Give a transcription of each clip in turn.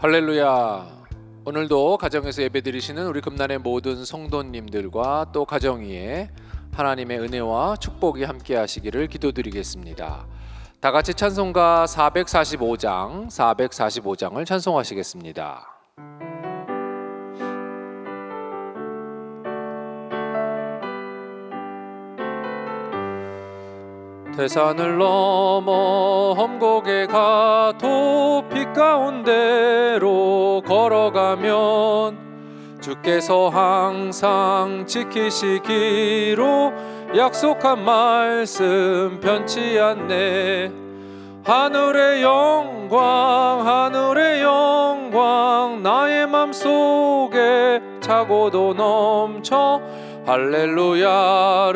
할렐루야. 오늘도 가정에서 예배드리시는 우리 금난의 모든 성도님들과 또 가정 위에 하나님의 은혜와 축복이 함께 하시기를 기도드리겠습니다. 다 같이 찬송가 445장을 찬송하시겠습니다. 태산을 넘어 험곡에 가도 빛 가운데로 걸어가면 주께서 항상 지키시기로 약속한 말씀 변치 않네. 하늘의 영광 나의 맘속에 차고도 넘쳐 할렐루야를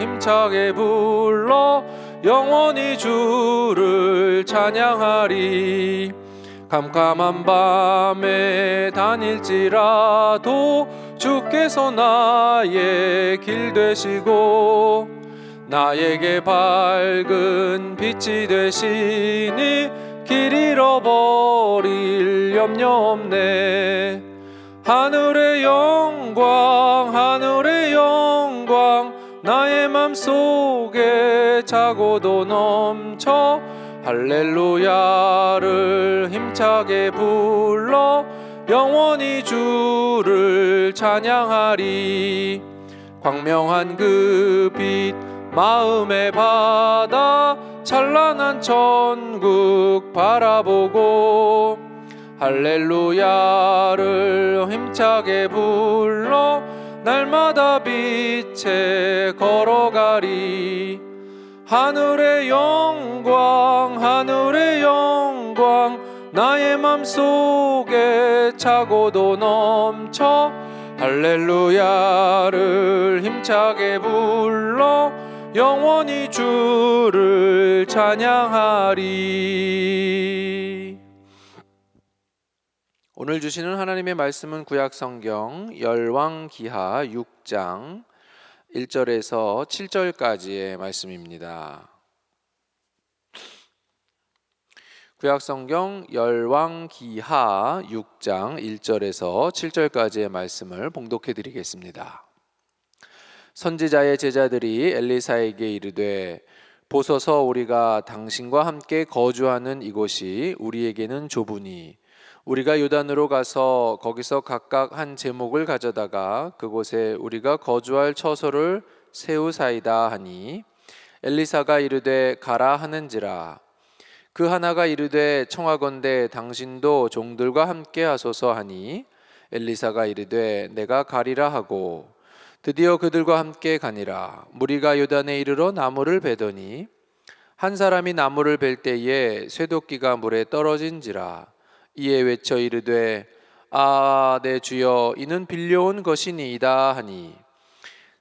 힘차게 불러 영원히 주를 찬양하리. 캄캄한 밤에 다닐지라도 주께서 나의 길 되시고 나에게 밝은 빛이 되시니 길 잃어버릴 염려 없네. 하늘의 영광 나의 맘속에 차고도 넘쳐 할렐루야를 힘차게 불러 영원히 주를 찬양하리. 광명한 그 빛 마음에 받아 찬란한 천국 바라보고 할렐루야를 힘차게 불러 날마다 빛에 걸어가리. 하늘의 영광 나의 맘속에 차고도 넘쳐 할렐루야를 힘차게 불러 영원히 주를 찬양하리. 오늘 주시는 하나님의 말씀은 구약성경 열왕기하 6장 1절에서 7절까지의 말씀입니다. 구약성경 열왕기하 6장 1절에서 7절까지의 말씀을 봉독해 드리겠습니다. 선지자의 제자들이 엘리사에게 이르되 보소서 우리가 당신과 함께 거주하는 이곳이 우리에게는 좁으니 우리가 요단으로 가서 거기서 각각 한 제목을 가져다가 그곳에 우리가 거주할 처소를 세우사이다 하니 엘리사가 이르되 가라 하는지라. 그 하나가 이르되 청하건대 당신도 종들과 함께 하소서 하니 엘리사가 이르되 내가 가리라 하고 드디어 그들과 함께 가니라. 무리가 요단에 이르러 나무를 베더니 한 사람이 나무를 벨 때에 쇠도끼가 물에 떨어진지라. 이에 외쳐 이르되 아 내 주여 이는 빌려온 것이니이다 하니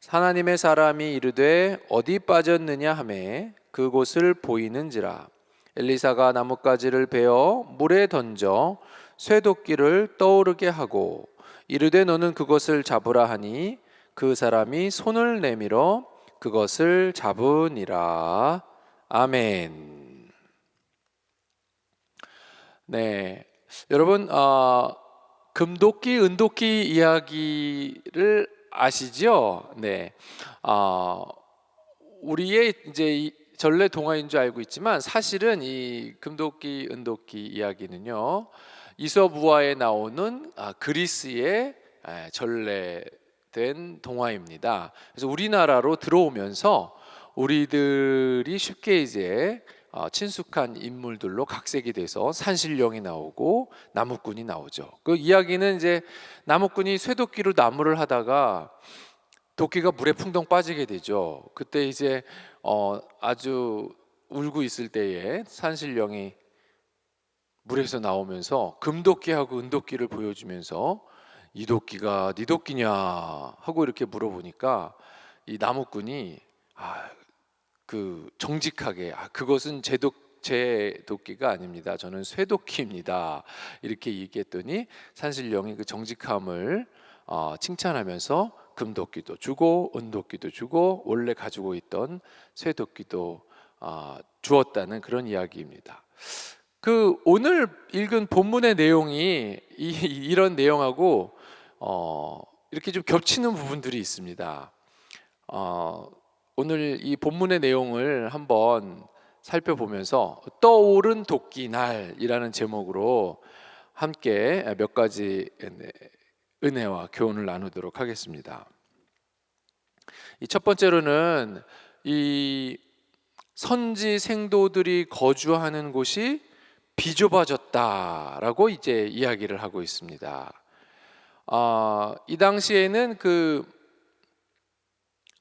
하나님의 사람이 이르되 어디 빠졌느냐 하매 그곳을 보이는지라. 엘리사가 나뭇가지를 베어 물에 던져 쇠도끼를 떠오르게 하고 이르되 너는 그것을 잡으라 하니 그 사람이 손을 내밀어 그것을 잡으니라. 아멘. 네, 여러분 금도끼, 은도끼 이야기를 아시죠? 네, 우리의 이제 전래 동화인 줄 알고 있지만 사실은 이 금도끼, 은도끼 이야기는요 이솝우화에 나오는 그리스의 전래된 동화입니다. 그래서 우리나라로 들어오면서 우리들이 쉽게 이제 친숙한 인물들로 각색이 돼서 산신령이 나오고 나무꾼이 나오죠. 그 이야기는 이제 나무꾼이 쇠도끼로 나무를 하다가 도끼가 물에 풍덩 빠지게 되죠. 그때 이제 아주 울고 있을 때에 산신령이 물에서 나오면서 금도끼하고 은도끼를 보여주면서 이 도끼가 네 도끼냐 하고 이렇게 물어보니까 이 나무꾼이 정직하게 그것은 제 도끼가 아닙니다. 저는 쇠도끼입니다. 이렇게 얘기했더니 산신령이 그 정직함을 칭찬하면서 금도끼도 주고 은도끼도 주고 원래 가지고 있던 쇠도끼도 주었다는 그런 이야기입니다. 그 오늘 읽은 본문의 내용이 이런 내용하고 이렇게 좀 겹치는 부분들이 있습니다. 오늘 이 본문의 내용을 한번 살펴보면서 떠오른 도끼 날이라는 제목으로 함께 몇 가지 은혜와 교훈을 나누도록 하겠습니다. 이 첫 번째로는 이 선지 생도들이 거주하는 곳이 비좁아졌다라고 이제 이야기를 하고 있습니다. 이 당시에는 그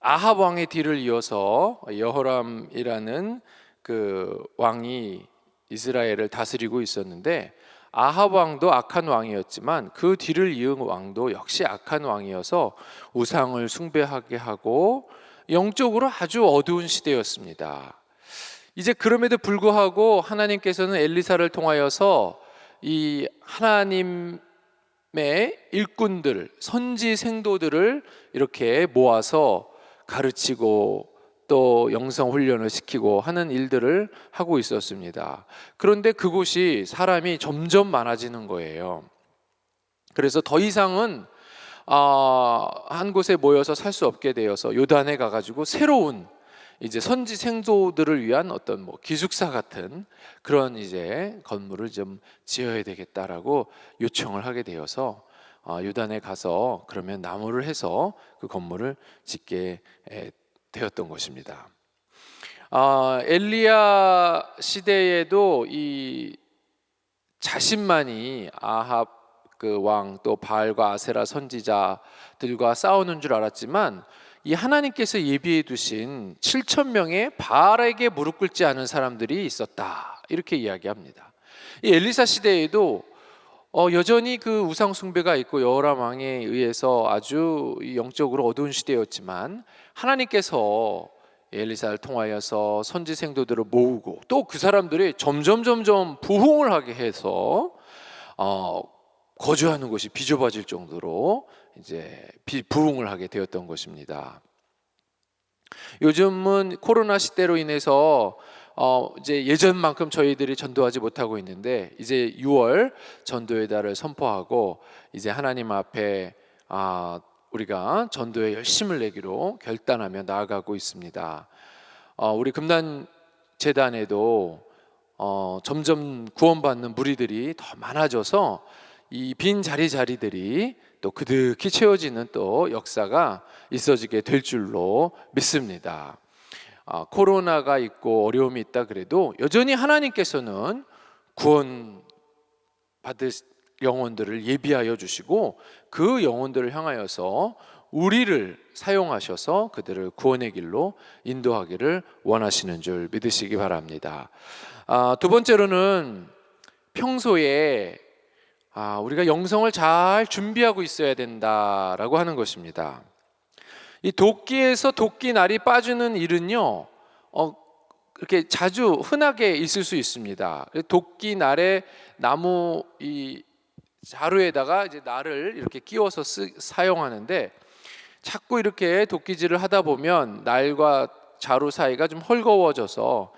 아합 왕의 뒤를 이어서 여호람이라는 그 왕이 이스라엘을 다스리고 있었는데, 아합 왕도 악한 왕이었지만 그 뒤를 이은 왕도 역시 악한 왕이어서 우상을 숭배하게 하고 영적으로 아주 어두운 시대였습니다. 이제 그럼에도 불구하고 하나님께서는 엘리사를 통하여서 이 하나님의 일꾼들, 선지 생도들을 이렇게 모아서 가르치고 또 영성 훈련을 시키고 하는 일들을 하고 있었습니다. 그런데 그곳이 사람이 점점 많아지는 거예요. 그래서 더 이상은 한 곳에 모여서 살 수 없게 되어서 요단에 가가지고 새로운 이제 선지 생도들을 위한 어떤 뭐 기숙사 같은 그런 이제 건물을 좀 지어야 되겠다라고 요청을 하게 되어서 요단에 가서 그러면 나무를 해서 그 건물을 짓게 되었던 것입니다. 엘리야 시대에도 이 자신만이 아합 그 왕 또 바알과 아세라 선지자들과 싸우는 줄 알았지만, 이 하나님께서 예비해 두신 7천 명의 바알에게 무릎 꿇지 않은 사람들이 있었다, 이렇게 이야기합니다. 이 엘리사 시대에도 여전히 그 우상 숭배가 있고 여호람 왕에 의해서 아주 영적으로 어두운 시대였지만, 하나님께서 엘리사를 통하여서 선지 생도들을 모으고 또 그 사람들이 점점 부흥을 하게 해서 거주하는 곳이 비좁아질 정도로 이제 부흥을 하게 되었던 것입니다. 요즘은 코로나 시대로 인해서 이제 예전만큼 저희들이 전도하지 못하고 있는데, 이제 6월 전도의 달을 선포하고 이제 하나님 앞에 우리가 전도에 열심을 내기로 결단하며 나아가고 있습니다. 우리 금단 재단에도 점점 구원받는 무리들이 더 많아져서 이 빈 자리들이 또 그득히 채워지는 또 역사가 있어지게 될 줄로 믿습니다. 코로나가 있고 어려움이 있다 그래도 여전히 하나님께서는 구원 받을 영혼들을 예비하여 주시고 그 영혼들을 향하여서 우리를 사용하셔서 그들을 구원의 길로 인도하기를 원하시는 줄 믿으시기 바랍니다. 두 번째로는 평소에 우리가 영성을 잘 준비하고 있어야 된다라고 하는 것입니다. 이 도끼에서 도끼날이 빠지는 일은요, 그렇게 자주 흔하게 있을 수 있습니다. 도끼날에 나무 이 자루에다가 이제 날을 이렇게 끼워서 사용하는데, 자꾸 이렇게 도끼질을 하다 보면 날과 자루 사이가 좀 헐거워져서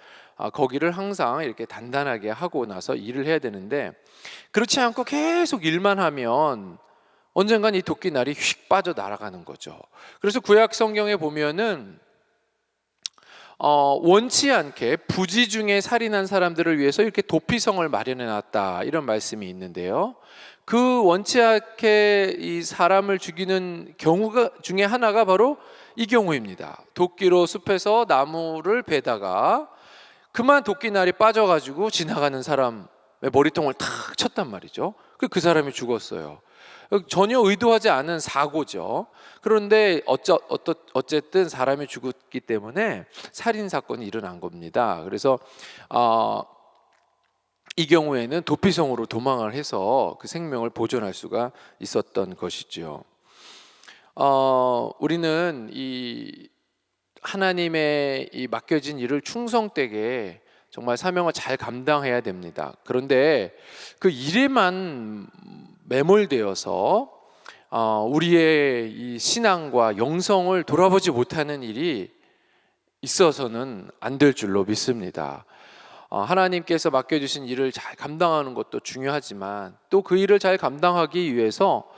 거기를 항상 이렇게 단단하게 하고 나서 일을 해야 되는데, 그렇지 않고 계속 일만 하면 언젠간 이 도끼날이 휙 빠져 날아가는 거죠. 그래서 구약 성경에 보면은 원치 않게 부지 중에 살인한 사람들을 위해서 이렇게 도피성을 마련해 놨다, 이런 말씀이 있는데요, 그 원치 않게 이 사람을 죽이는 경우가 중에 하나가 바로 이 경우입니다. 도끼로 숲에서 나무를 베다가 그만 도끼날이 빠져가지고 지나가는 사람의 머리통을 탁 쳤단 말이죠. 그 사람이 죽었어요. 전혀 의도하지 않은 사고죠. 그런데 어쨌든 사람이 죽었기 때문에 살인 사건이 일어난 겁니다. 그래서 이 경우에는 도피성으로 도망을 해서 그 생명을 보존할 수가 있었던 것이죠. 우리는 이 하나님의 이 맡겨진 일을 충성되게 정말 사명을 잘 감당해야 됩니다. 그런데 그 일에만 매몰되어서 우리의 이 신앙과 영성을 돌아보지 못하는 일이 있어서는 안 될 줄로 믿습니다. 하나님께서 맡겨주신 일을 잘 감당하는 것도 중요하지만 또 그 일을 잘 감당하기 위해서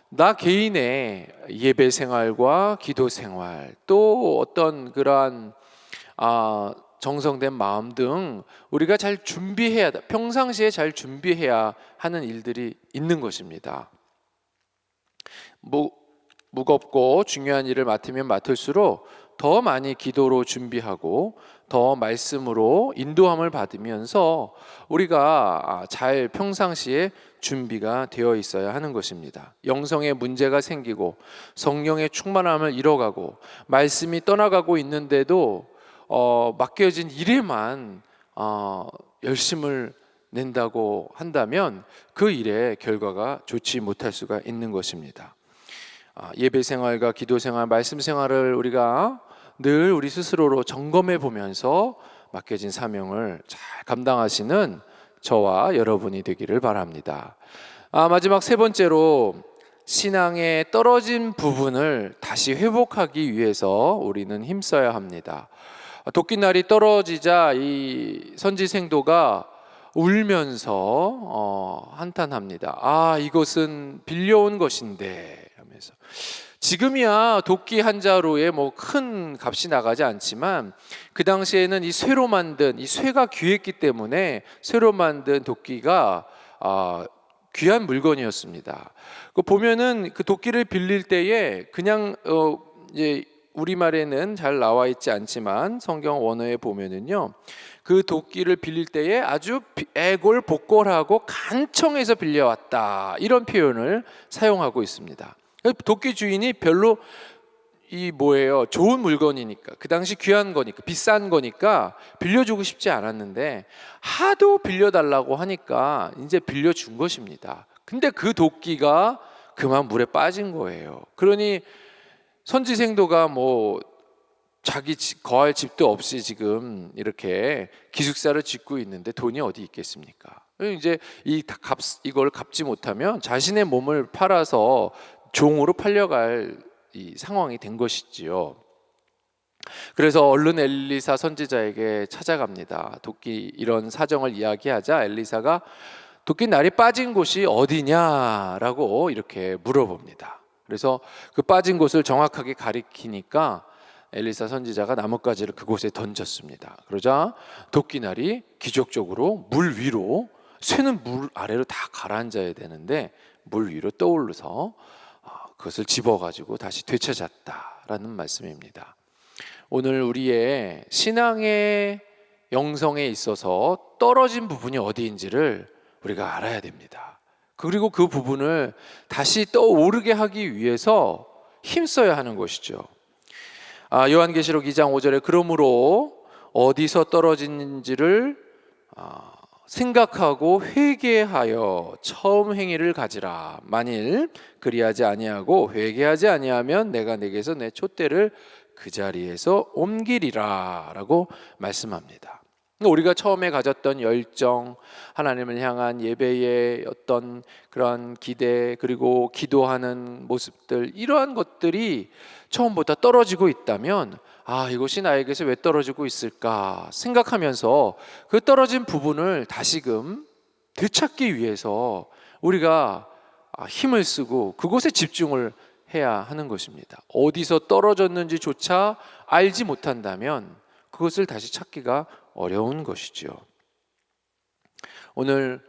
나 개인의 예배 생활과 기도 생활, 또 어떤 그러한 정성된 마음 등 우리가 잘 준비해야, 평상시에 잘 준비해야 하는 일들이 있는 것입니다. 무겁고 중요한 일을 맡으면 맡을수록 더 많이 기도로 준비하고 더 말씀으로 인도함을 받으면서 우리가 잘 평상시에 준비가 되어 있어야 하는 것입니다. 영성에 문제가 생기고 성령의 충만함을 잃어가고 말씀이 떠나가고 있는데도 맡겨진 일에만 열심을 낸다고 한다면 그 일의 결과가 좋지 못할 수가 있는 것입니다. 예배 생활과 기도 생활, 말씀 생활을 우리가 늘 우리 스스로로 점검해 보면서 맡겨진 사명을 잘 감당하시는 저와 여러분이 되기를 바랍니다. 마지막 세 번째로, 신앙의 떨어진 부분을 다시 회복하기 위해서 우리는 힘써야 합니다. 도끼날이 떨어지자 이 선지생도가 울면서 한탄합니다. 이것은 빌려온 것인데 하면서, 지금이야 도끼 한 자루에 뭐 큰 값이 나가지 않지만 그 당시에는 이 쇠로 만든, 이 쇠가 귀했기 때문에 쇠로 만든 도끼가 귀한 물건이었습니다. 그 보면은 그 도끼를 빌릴 때에 그냥 이제 우리말에는 잘 나와 있지 않지만 성경 원어에 보면은요, 그 도끼를 빌릴 때에 아주 애골복골하고 간청해서 빌려왔다, 이런 표현을 사용하고 있습니다. 도끼 주인이 별로 좋은 물건이니까, 그 당시 귀한 거니까, 비싼 거니까 빌려주고 싶지 않았는데 하도 빌려달라고 하니까 이제 빌려준 것입니다. 근데 그 도끼가 그만 물에 빠진 거예요. 그러니 선지생도가 자기 거할 집도 없이 지금 이렇게 기숙사를 짓고 있는데 돈이 어디 있겠습니까? 이제 이걸 갚지 못하면 자신의 몸을 팔아서 종으로 팔려갈 이 상황이 된 것이지요. 그래서 얼른 엘리사 선지자에게 찾아갑니다. 도끼 이런 사정을 이야기하자 엘리사가 도끼 날이 빠진 곳이 어디냐라고 이렇게 물어봅니다. 그래서 그 빠진 곳을 정확하게 가리키니까 엘리사 선지자가 나뭇가지를 그곳에 던졌습니다. 그러자 도끼날이 기적적으로 물 위로, 쇠는 물 아래로 다 가라앉아야 되는데 물 위로 떠올라서 그것을 집어가지고 다시 되찾았다라는 말씀입니다. 오늘 우리의 신앙의 영성에 있어서 떨어진 부분이 어디인지를 우리가 알아야 됩니다. 그리고 그 부분을 다시 떠오르게 하기 위해서 힘써야 하는 것이죠. 요한계시록 2장 5절에 그러므로 어디서 떨어진지를 생각하고 회개하여 처음 행위를 가지라. 만일 그리하지 아니하고 회개하지 아니하면 내가 내게서 내 촛대를 그 자리에서 옮기리라 라고 말씀합니다. 우리가 처음에 가졌던 열정, 하나님을 향한 예배의 어떤 그런 기대, 그리고 기도하는 모습들, 이러한 것들이 처음보다 떨어지고 있다면 이것이 나에게서 왜 떨어지고 있을까 생각하면서 그 떨어진 부분을 다시금 되찾기 위해서 우리가 힘을 쓰고 그곳에 집중을 해야 하는 것입니다. 어디서 떨어졌는지조차 알지 못한다면 그것을 다시 찾기가 어려운 것이죠. 오늘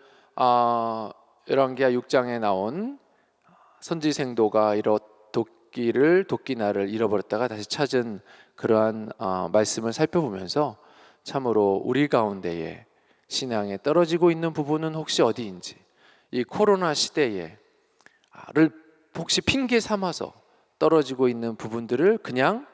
열왕기하 6장에 나온 선지생도가 도끼날을 잃어버렸다가 다시 찾은 그러한 말씀을 살펴보면서 참으로 우리 가운데에 신앙에 떨어지고 있는 부분은 혹시 어디인지, 이 코로나 시대에 혹시 핑계 삼아서 떨어지고 있는 부분들을 그냥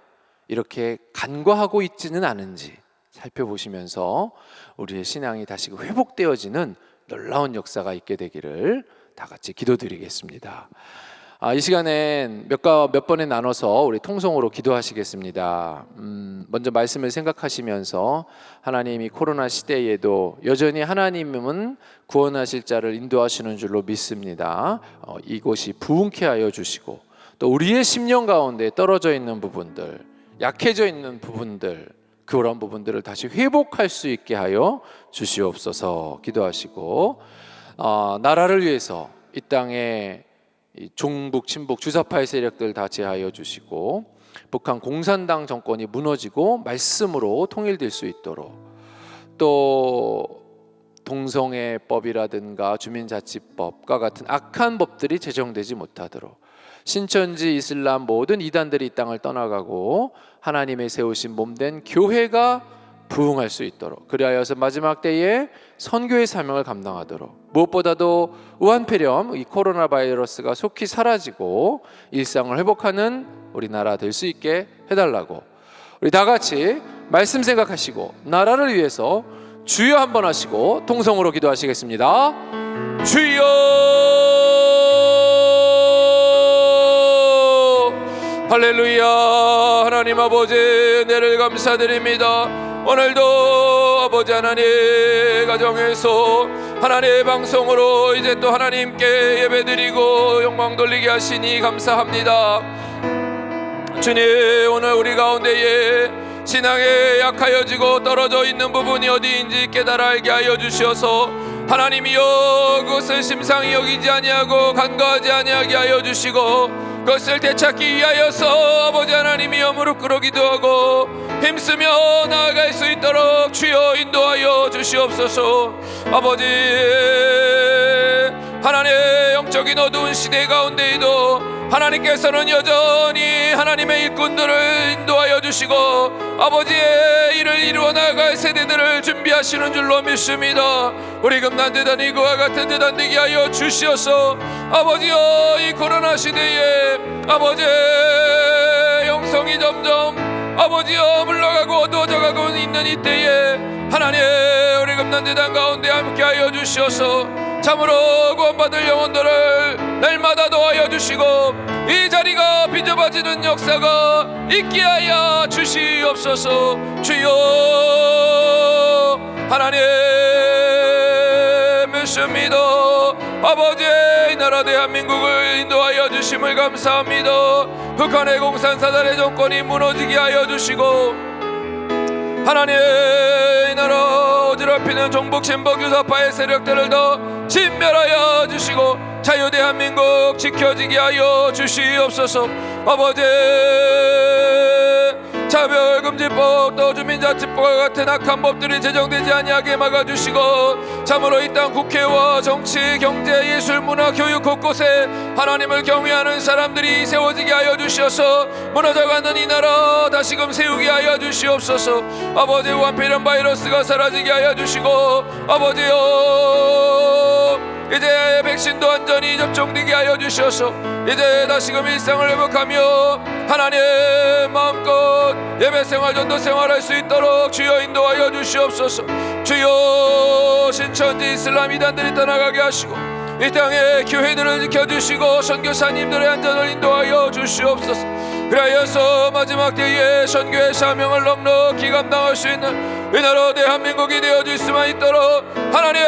이렇게 간과하고 있지는 않은지 살펴보시면서 우리의 신앙이 다시 회복되어지는 놀라운 역사가 있게 되기를 다 같이 기도드리겠습니다. 이 시간엔 몇 번에 나눠서 우리 통성으로 기도하시겠습니다. 먼저 말씀을 생각하시면서 하나님이 코로나 시대에도 여전히 하나님은 구원하실 자를 인도하시는 줄로 믿습니다. 이곳이 부흥케 하여 주시고 또 우리의 심령 가운데 떨어져 있는 부분들, 약해져 있는 부분들, 그런 부분들을 다시 회복할 수 있게 하여 주시옵소서 기도하시고, 나라를 위해서 이 땅에 종북, 친북, 주사파의 세력들 다 제하여 주시고, 북한 공산당 정권이 무너지고 말씀으로 통일될 수 있도록, 또 동성애법이라든가 주민자치법과 같은 악한 법들이 제정되지 못하도록, 신천지, 이슬람 모든 이단들이 이 땅을 떠나가고 하나님의 세우신 몸된 교회가 부흥할 수 있도록, 그리하여서 마지막 때에 선교의 사명을 감당하도록, 무엇보다도 우한폐렴, 이 코로나 바이러스가 속히 사라지고 일상을 회복하는 우리나라 될 수 있게 해달라고, 우리 다 같이 말씀 생각하시고 나라를 위해서 주여 한번 하시고 통성으로 기도하시겠습니다. 주여, 할렐루야. 하나님 아버지, 은혜를 감사드립니다. 오늘도 아버지 하나님 가정에서 하나님의 방송으로 이제 또 하나님께 예배드리고 영광 돌리게 하시니 감사합니다. 주님, 오늘 우리 가운데에 신앙에 약하여지고 떨어져 있는 부분이 어디인지 깨달아 알게 하여 주시어서 하나님이여 그것을 심상히 여기지 아니하고 간과하지 아니하게 하여 주시고, 그것을 되찾기 위하여서 아버지 하나님이여 무릎 꿇어 기도하고 힘쓰며 나아갈 수 있도록 주여 인도하여 주시옵소서. 아버지 하나님의 영적인 어두운 시대 가운데에도 하나님께서는 여전히 하나님의 일꾼들을 인도하여 주시고 아버지의 일을 이루어 나갈 세대들을 준비하시는 줄로 믿습니다. 우리 금난재단이 그와 같은 재단 되게 하여 주시어서 아버지여 이 코로나 시대에 아버지의 영성이 점점 아버지여 물러가고 어두워져 가고 있는 이때에 하나님 우리 금난재단 가운데 함께하여 주시어서 참으로 구원받을 영혼들을 날마다 도와여 주시고 이 자리가 빚어봐지는 역사가 있게 하여 주시옵소서. 주여 하나님 믿습니다. 아버지의 이 나라 대한민국을 인도하여 주심을 감사합니다. 북한의 공산사단의 정권이 무너지게 하여 주시고 하나님 이 나라 어지럽히는 종북 친북 유사파의 세력들을 더 진멸하여 주시고 자유 대한민국 지켜지게 하여 주시옵소서. 아버지 차별금지법 또 주민자치법과 같은 악한 법들이 제정되지 아니하게 막아주시고 참으로 이 땅 국회와 정치, 경제, 예술, 문화, 교육 곳곳에 하나님을 경외하는 사람들이 세워지게 하여 주시어서 무너져가는 이 나라 다시금 세우게 하여 주시옵소서. 아버지 우한폐렴 바이러스가 사라지게 하여 주시고 아버지여 이제 백신도 완전히 접종되게 하여 주셔서 이제 다시금 일상을 회복하며 하나님 마음껏 예배생활 전도생활 할 수 있도록 주여 인도하여 주시옵소서. 주여 신천지 이슬람 이단들이 떠나가게 하시고 이 땅에 교회들을 지켜주시고 선교사님들의 안전을 인도하여 주시옵소서. 그리하여서 마지막 때에 선교의 사명을 넉넉히 감당할 수 있는 이 나라 대한민국이 되어질 수만 있도록 하나님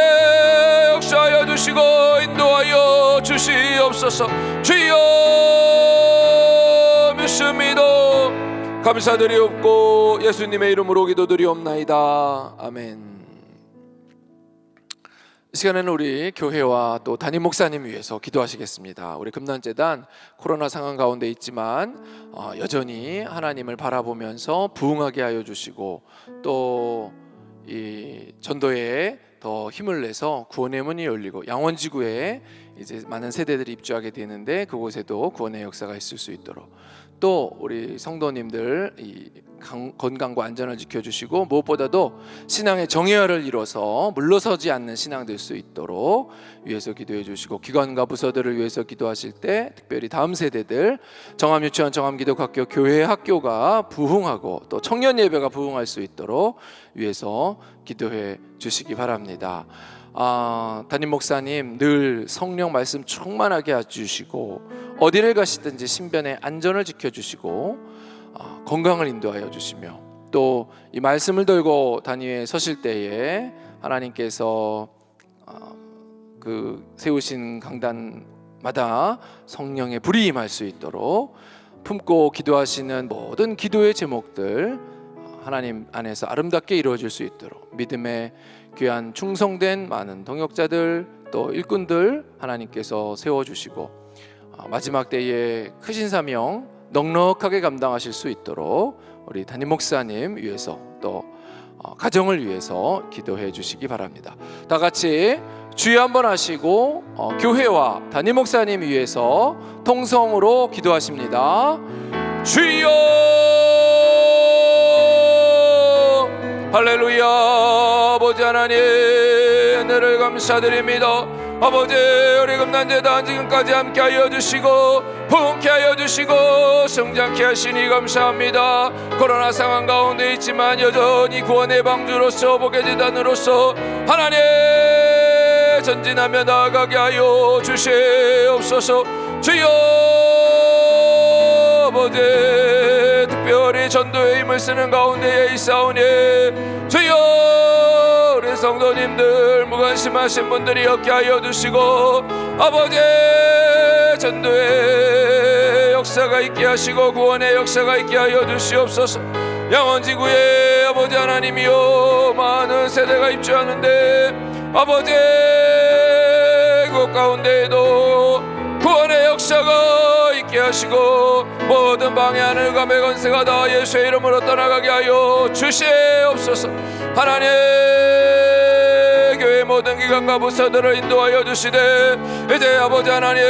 역사하여 주시고 인도하여 주시옵소서. 주여 믿습니다. 감사드리옵고 예수님의 이름으로 기도드리옵나이다. 아멘. 이 시간에는 우리 교회와 또 담임 목사님 위해서 기도하시겠습니다. 우리 금난재단 코로나 상황 가운데 있지만 여전히 하나님을 바라보면서 부흥하게 하여 주시고 또 이 전도에 더 힘을 내서 구원의 문이 열리고 양원지구에 이제 많은 세대들이 입주하게 되는데 그곳에도 구원의 역사가 있을 수 있도록 또 우리 성도님들 이 건강과 안전을 지켜주시고 무엇보다도 신앙의 정예화를 이뤄서 물러서지 않는 신앙 될 수 있도록 위해서 기도해 주시고 기관과 부서들을 위해서 기도하실 때 특별히 다음 세대들 정암유치원, 정암기독학교, 교회 학교가 부흥하고 또 청년 예배가 부흥할 수 있도록 위해서 기도해 주시기 바랍니다. 담임 목사님 늘 성령 말씀 충만하게 해주시고 어디를 가시든지 신변의 안전을 지켜주시고 건강을 인도하여 주시며 또 이 말씀을 들고 단위에 서실 때에 하나님께서 그 세우신 강단마다 성령의 불이 임할 수 있도록 품고 기도하시는 모든 기도의 제목들 하나님 안에서 아름답게 이루어질 수 있도록 믿음의 귀한 충성된 많은 동역자들 또 일꾼들 하나님께서 세워주시고 마지막 때에 크신 사명 넉넉하게 감당하실 수 있도록 우리 담임 목사님 위해서 또 가정을 위해서 기도해 주시기 바랍니다. 다 같이 주여 한번 하시고 교회와 담임 목사님 위해서 통성으로 기도하십니다. 주여 할렐루야. 아버지 하나님 은혜를 감사드립니다. 아버지 우리 금난제단 지금까지 함께하여 주시고 부흥케 하여 주시고 성장케 하시니 감사합니다. 코로나 상황 가운데 있지만 여전히 구원의 방주로서 복의재단으로서 하나님 전진하며 나아가게 하여 주시옵소서. 주여 아버지 특별히 전도의 힘을 쓰는 가운데에 있사오니 주여 우리 성도님들 무관심하신 분들이 없게 하여 주시고 아버지 전도의 역사가 있게 하시고 구원의 역사가 있게 하여 주시옵소서. 영원지구에 아버지 하나님이여 많은 세대가 입주하는데 아버지 그 가운데에도 구원의 역사가 있게 하시고 모든 방해하는 감의 권세가 다 예수의 이름으로 떠나가게 하여 주시옵소서. 하나님 교회 모든 기관과 부서들을 인도하여 주시되 이제 아버지 하나님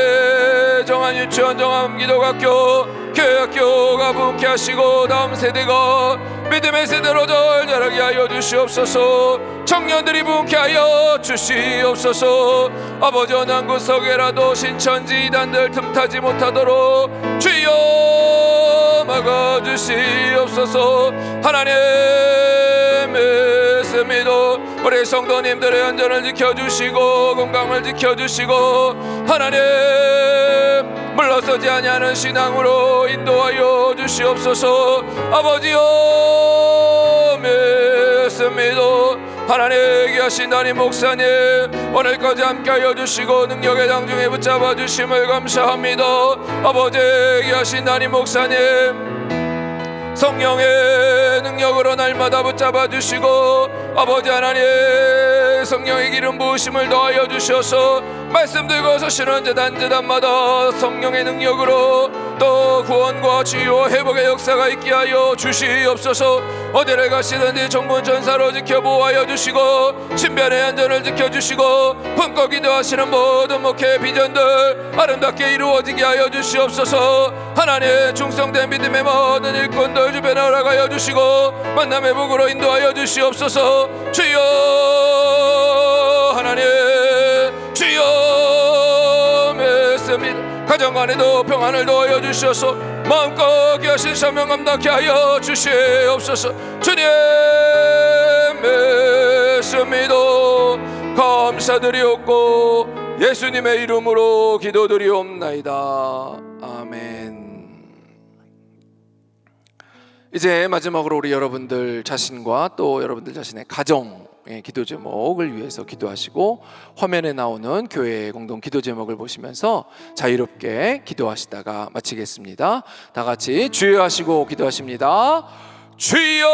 정한 유치원 정한 기도학교 교회학교가 부흥케 하시고 다음 세대가 믿음의 세대로 절절하게 하여 주시옵소서. 청년들이 부흥케 하여 주시옵소서. 아버지 어느 한 구석에라도 신천지 이단들 틈타지 못하도록 주여 막아주시옵소서. 하나님 믿습니다. 우리 성도님들의 안전을 지켜주시고 건강을 지켜주시고 하나님 물러서지 아니하는 신앙으로 인도하여 주시옵소서. 아버지여 믿습니다. 하나님 귀하신 담임 목사님 오늘까지 함께하여 주시고 능력의 당중에 붙잡아 주심을 감사합니다. 아버지 귀하신 담임 목사님 성령의 능력으로 날마다 붙잡아 주시고 아버지 하나님 성령의 기름 부으심을 더하여 주셔서 말씀 들고 서시는 재단마다 성령의 능력으로 또 구원과 치유와 회복의 역사가 있게 하여 주시옵소서. 어디를 가시든지 정문 전사로 지켜 보호하여 주시고 신변의 안전을 지켜주시고 품고 기도하시는 모든 목회 비전들 아름답게 이루어지게 하여 주시옵소서. 하나님 충성된 믿음의 모든 일꾼들 주변에 허락하여 주시고 만남의 복으로 인도하여 주시옵소서. 주여 하나님 주여 믿습니다. 가정 안에도 평안을 더하여 주셔서 마음껏 귀하신 사명 감당케 하여 주시옵소서. 주님 믿습니다. 감사드리옵고 예수님의 이름으로 기도드리옵나이다. 아멘. 이제 마지막으로 우리 여러분들 자신과 또 여러분들 자신의 가정 기도 제목을 위해서 기도하시고 화면에 나오는 교회의 공동 기도 제목을 보시면서 자유롭게 기도하시다가 마치겠습니다. 다 같이 주여 하시고 기도하십니다. 주여